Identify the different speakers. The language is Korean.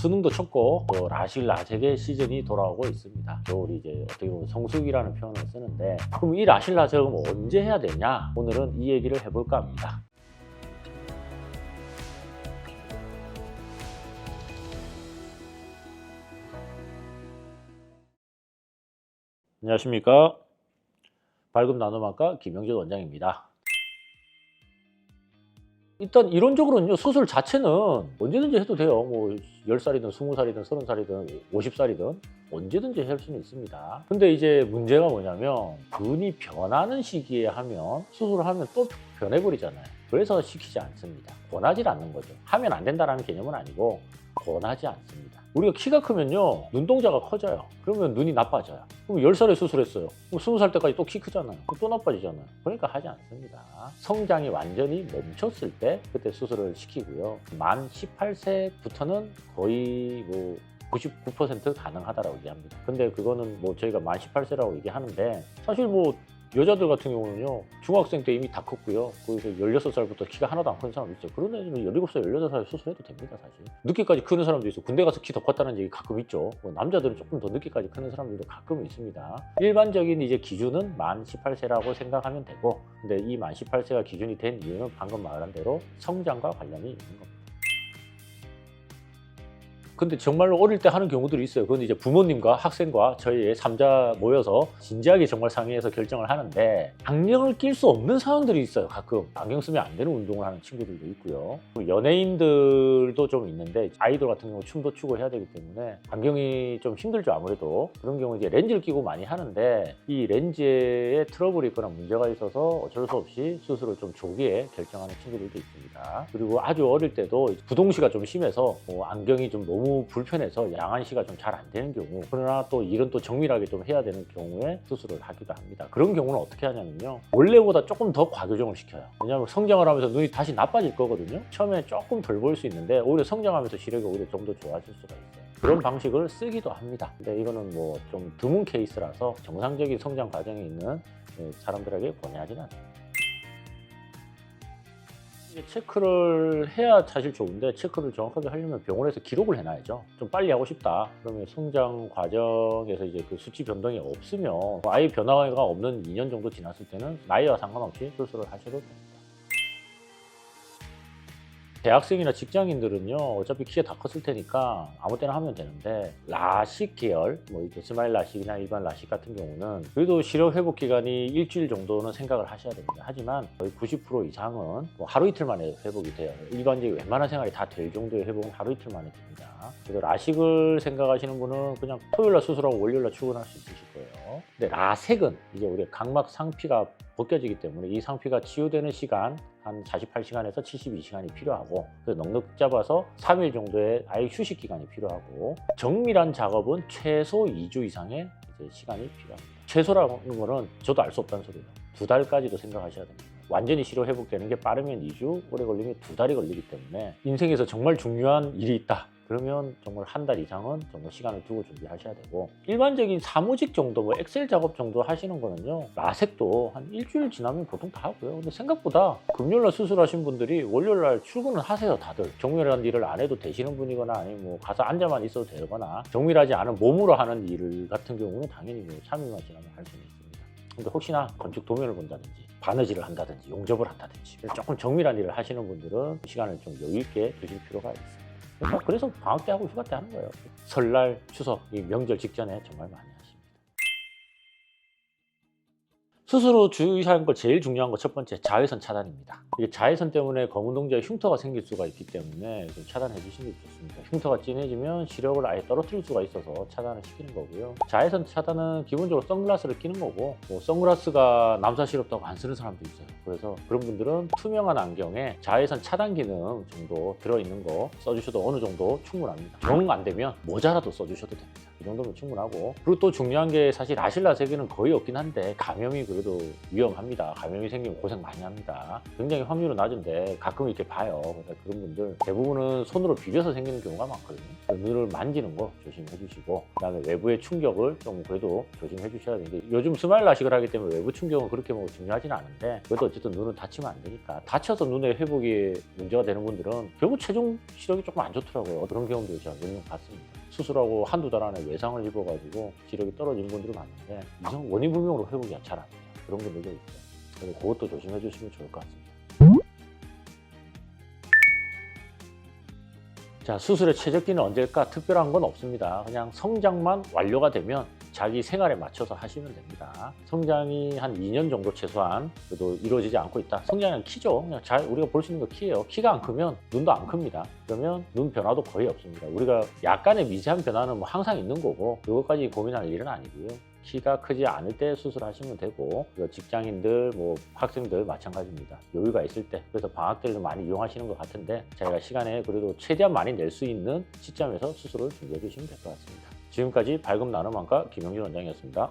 Speaker 1: 수능도 쳤고 또 라식 라섹의 시즌이 돌아오고 있습니다. 겨울이 이제 어떻게 보면 성수기라는 표현을 쓰는데, 그럼 이 라식 라섹은 언제 해야 되냐? 오늘은 이 얘기를 해볼까 합니다. 안녕하십니까? 밝음 나눔학과 김영준 원장입니다. 일단 이론적으로는요, 수술 자체는 언제든지 해도 돼요. 뭐 10살이든 20살이든 30살이든 50살이든 언제든지 할 수는 있습니다. 근데 이제 문제가 뭐냐면, 눈이 변하는 시기에 하면, 수술을 하면 또 변해버리잖아요. 그래서 시키지 않습니다. 권하지 않는 거죠. 하면 안 된다는 개념은 아니고 권하지 않습니다. 우리가 키가 크면요, 눈동자가 커져요. 그러면 눈이 나빠져요. 그럼 10살에 수술했어요. 그럼 20살 때까지 또 키 크잖아요. 또 나빠지잖아요. 그러니까 하지 않습니다. 성장이 완전히 멈췄을 때 그때 수술을 시키고요. 만 18세부터는 거의 뭐 99% 가능하다라고 얘기합니다. 근데 그거는 뭐 저희가 만 18세라고 얘기하는데, 사실 뭐 여자들 같은 경우는요, 중학생 때 이미 다 컸고요. 그래서 16살부터 키가 하나도 안 큰 사람 있죠. 그런 애들은 17살, 18살에 수술해도 됩니다, 사실. 늦게까지 크는 사람도 있어. 군대 가서 키 더 컸다는 얘기 가끔 있죠. 뭐 남자들은 조금 더 늦게까지 크는 사람들도 가끔 있습니다. 일반적인 이제 기준은 만 18세라고 생각하면 되고, 근데 이 만 18세가 기준이 된 이유는 방금 말한 대로 성장과 관련이 있는 겁니다. 근데 정말로 어릴 때 하는 경우들이 있어요. 그건 이제 부모님과 학생과 저희의 3자 모여서 진지하게 정말 상의해서 결정을 하는데, 안경을 낄 수 없는 상황들이 있어요. 가끔 안경 쓰면 안 되는 운동을 하는 친구들도 있고요. 연예인들도 좀 있는데, 아이돌 같은 경우 춤도 추고 해야 되기 때문에 안경이 좀 힘들죠, 아무래도. 그런 경우 이제 렌즈를 끼고 많이 하는데, 이 렌즈에 트러블이 있거나 문제가 있어서 어쩔 수 없이 수술을 좀 조기에 결정하는 친구들도 있습니다. 그리고 아주 어릴 때도 부동시가 좀 심해서 안경이 좀 너무 불편해서 양안시가 좀 잘 안 되는 경우, 그러나 또 일은 또 정밀하게 좀 해야 되는 경우에 수술을 하기도 합니다. 그런 경우는 어떻게 하냐면요, 원래보다 조금 더 과교정을 시켜요. 왜냐하면 성장을 하면서 눈이 다시 나빠질 거거든요. 처음에 조금 덜 보일 수 있는데 오히려 성장하면서 시력이 오히려 좀 더 좋아질 수가 있어요. 그런 방식을 쓰기도 합니다. 근데 이거는 뭐 좀 드문 케이스라서 정상적인 성장 과정에 있는 사람들에게 권유하지는 않습니다. 체크를 해야 사실 좋은데, 체크를 정확하게 하려면 병원에서 기록을 해놔야죠. 좀 빨리 하고 싶다 그러면 성장 과정에서 이제 그 수치 변동이 없으면, 아예 변화가 없는 2년 정도 지났을 때는 나이와 상관없이 수술을 하셔도 됩니다. 대학생이나 직장인들은요, 어차피 키가 다 컸을 테니까 아무 때나 하면 되는데, 라식 계열, 뭐 이렇게 스마일 라식이나 일반 라식 같은 경우는 그래도 시력 회복 기간이 일주일 정도는 생각을 하셔야 됩니다. 하지만 거의 90% 이상은 뭐 하루 이틀 만에 회복이 돼요. 일반적인 웬만한 생활이 다 될 정도의 회복은 하루 이틀 만에 됩니다. 그래서 라식을 생각하시는 분은 그냥 토요일날 수술하고 월요일날 출근할 수 있으실 거예요. 근데 라섹은 이제 우리가 각막 상피가 벗겨지기 때문에 이 상피가 치유되는 시간 한 48시간에서 72시간이 필요하고, 그래서 넉넉 잡아서 3일 정도의 아예 휴식 기간이 필요하고, 정밀한 작업은 최소 2주 이상의 이제 시간이 필요합니다. 최소라는 거는 저도 알 수 없다는 소리예요. 2달까지도 생각하셔야 됩니다. 완전히 치료 회복되는 게 빠르면 2주, 오래 걸리면 2달이 걸리기 때문에, 인생에서 정말 중요한 일이 있다 그러면 정말 한 달 이상은 정말 시간을 두고 준비하셔야 되고, 일반적인 사무직 정도, 뭐 엑셀 작업 정도 하시는 거는요, 라섹도 한 일주일 지나면 보통 다 하고요. 근데 생각보다 금요일날 수술하신 분들이 월요일날 출근을 하세요. 다들 정밀한 일을 안 해도 되시는 분이거나, 아니면 뭐 가서 앉아만 있어도 되거나, 정밀하지 않은 몸으로 하는 일 같은 경우는 당연히 뭐 3일만 지나면 할 수는 있습니다. 근데 혹시나 건축 도면을 본다든지 바느질을 한다든지 용접을 한다든지 조금 정밀한 일을 하시는 분들은 시간을 좀 여유 있게 두실 필요가 있습니다. 그래서 방학 때 하고 휴가 때 하는 거예요. 설날, 추석, 이 명절 직전에 정말 많이 하십니다. 수술 후 주의해야 하는 거, 제일 중요한 거 첫 번째, 자외선 차단입니다. 이게 자외선 때문에 검은 동자에 흉터가 생길 수가 있기 때문에 좀 차단해 주시는 게 좋습니다. 흉터가 진해지면 시력을 아예 떨어뜨릴 수가 있어서 차단을 시키는 거고요. 자외선 차단은 기본적으로 선글라스를 끼는 거고, 뭐 선글라스가 남사시럽다고 안 쓰는 사람도 있어요. 그래서 그런 분들은 투명한 안경에 자외선 차단 기능 정도 들어있는 거 써주셔도 어느 정도 충분합니다. 정 안 되면 모자라도 써주셔도 됩니다. 이 정도면 충분하고, 그리고 또 중요한 게, 사실 라식 라섹에는 거의 없긴 한데 감염이고요. 그래도 위험합니다. 감염이 생기면 고생 많이 합니다. 굉장히 확률은 낮은데 가끔 이렇게 봐요. 그러니까 그런 분들 대부분은 손으로 비벼서 생기는 경우가 많거든요. 눈을 만지는 거 조심해 주시고, 그다음에 외부의 충격을 좀 그래도 조심해 주셔야 되는데, 요즘 스마일 라식을 하기 때문에 외부 충격은 그렇게 뭐 중요하지는 않은데, 그래도 어쨌든 눈은 다치면 안 되니까. 다쳐서 눈의 회복이 문제가 되는 분들은 결국 체중 시력이 조금 안 좋더라고요. 그런 경우도 제가 몇 명 봤습니다. 수술하고 한두 달 안에 외상을 입어가지고 시력이 떨어진 분들이 많은데, 이상 원인 불명으로 회복이 잘 안 돼요. 그런 분들도 있어요. 그래서 그것도 조심해 주시면 좋을 것 같습니다. 자, 수술의 최적기는 언제일까? 특별한 건 없습니다. 그냥 성장만 완료가 되면 자기 생활에 맞춰서 하시면 됩니다. 성장이 한 2년 정도 최소한 그래도 이루어지지 않고 있다. 성장은 키죠. 그냥 잘 우리가 볼 수 있는 거 키예요. 키가 안 크면 눈도 안 큽니다. 그러면 눈 변화도 거의 없습니다. 우리가 약간의 미세한 변화는 뭐 항상 있는 거고, 그것까지 고민할 일은 아니고요. 키가 크지 않을 때 수술하시면 되고, 직장인들, 뭐 학생들 마찬가지입니다. 여유가 있을 때, 그래서 방학 때를 많이 이용하시는 것 같은데, 저희가 시간에 그래도 최대한 많이 낼 수 있는 시점에서 수술을 준비해 주시면 될 것 같습니다. 지금까지 밝음 나눔안과 김영준 원장이었습니다.